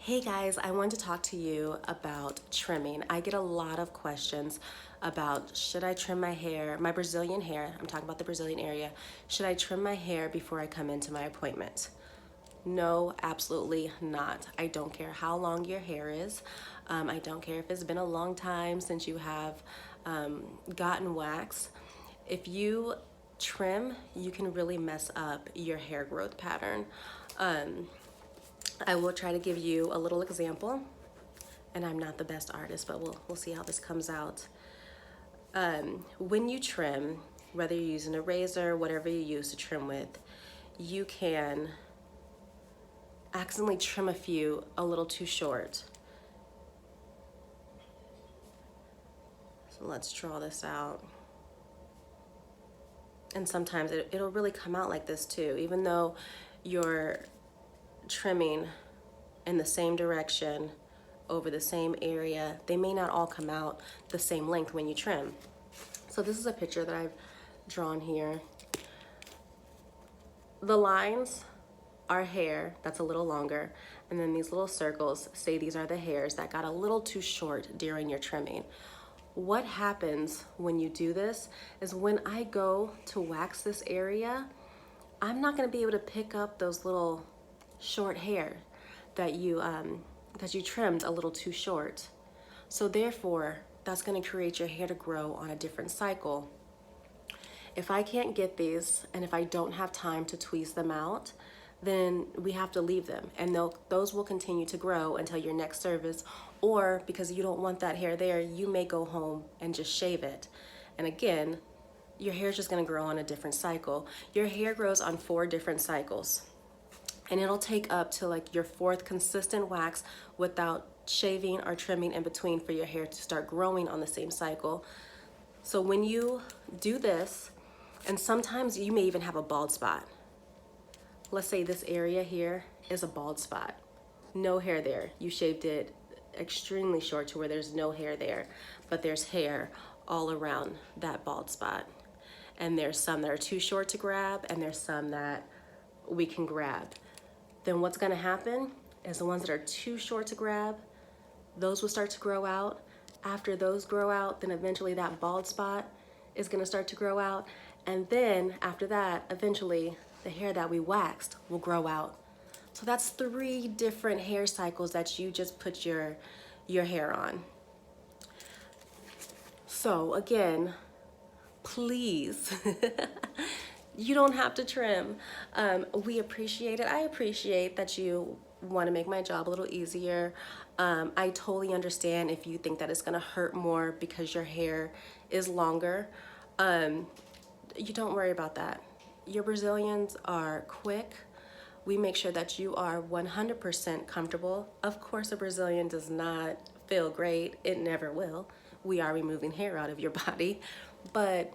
Hey guys, I wanted to talk to you about trimming. I get a lot of questions about should I trim my hair, my Brazilian hair, I'm talking about the Brazilian area, should I trim my hair before I come into my appointment? No, absolutely not. I don't care how long your hair is. I don't care if it's been a long time since you have gotten wax. If you trim, you can really mess up your hair growth pattern. I will try to give you a little example, and I'm not the best artist, but we'll see how this comes out. When you trim, whether you're using a razor, whatever you use to trim with, you can accidentally trim a few a little too short. So let's draw this out. And sometimes it'll really come out like this too, even though you're trimming in the same direction over the same area, they may not all come out the same length when you trim. So this is a picture that I've drawn here. The lines are hair that's a little longer, and then these little circles say these are the hairs that got a little too short during your trimming. What happens when you do this is when I go to wax this area, I'm not gonna be able to pick up those little short hair that you trimmed a little too short. So therefore, that's gonna create your hair to grow on a different cycle. If I can't get these, and if I don't have time to tweeze them out, then we have to leave them, and those will continue to grow until your next service, or because you don't want that hair there, you may go home and just shave it. And again, your hair is just gonna grow on a different cycle. Your hair grows on 4 different cycles, and it'll take up to like your 4th consistent wax without shaving or trimming in between for your hair to start growing on the same cycle. So when you do this, and sometimes you may even have a bald spot. Let's say this area here is a bald spot. No hair there. You shaved it extremely short to where there's no hair there, but there's hair all around that bald spot. And there's some that are too short to grab, and there's some that we can grab. Then what's gonna happen is the ones that are too short to grab, those will start to grow out. After those grow out, then eventually that bald spot is gonna start to grow out. And then after that, eventually the hair that we waxed will grow out. So that's 3 different hair cycles that you just put your hair on. So again, please, you don't have to trim. We appreciate it. I appreciate that you want to make my job a little easier. I totally understand if you think that it's gonna hurt more because your hair is longer. You don't worry about that. Your Brazilians are quick. We make sure that you are 100% comfortable. Of course, a Brazilian does not feel great. It never will. We are removing hair out of your body, but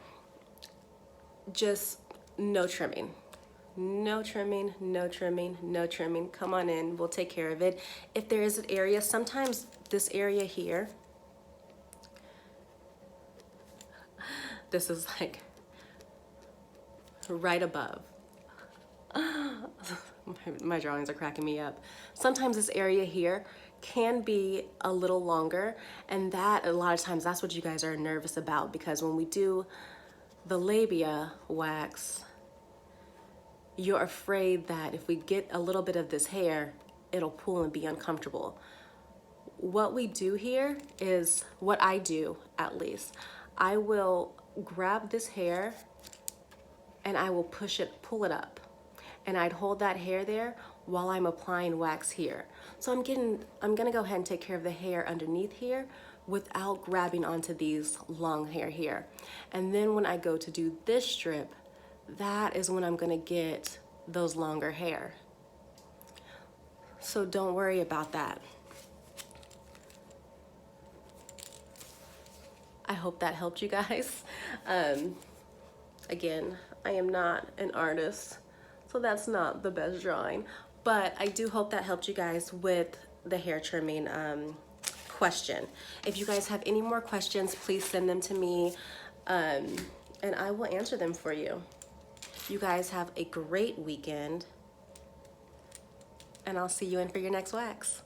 just no trimming. No trimming, no trimming, no trimming. Come on in, we'll take care of it. If there is an area, sometimes this area here, this is like right above. My drawings are cracking me up. Sometimes this area here can be a little longer, and that a lot of times that's what you guys are nervous about, because when we do the labia wax, you're afraid that if we get a little bit of this hair, it'll pull and be uncomfortable. What we do here is, what I do at least, I will grab this hair and I will pull it up. And I'd hold that hair there while I'm applying wax here. So I'm gonna go ahead and take care of the hair underneath here without grabbing onto these long hair here. And then when I go to do this strip, that is when I'm gonna get those longer hair. So don't worry about that. I hope that helped you guys. Again, I am not an artist, so that's not the best drawing, but I do hope that helped you guys with the hair trimming question. If you guys have any more questions, please send them to me, and I will answer them for you. You guys have a great weekend, and I'll see you in for your next wax.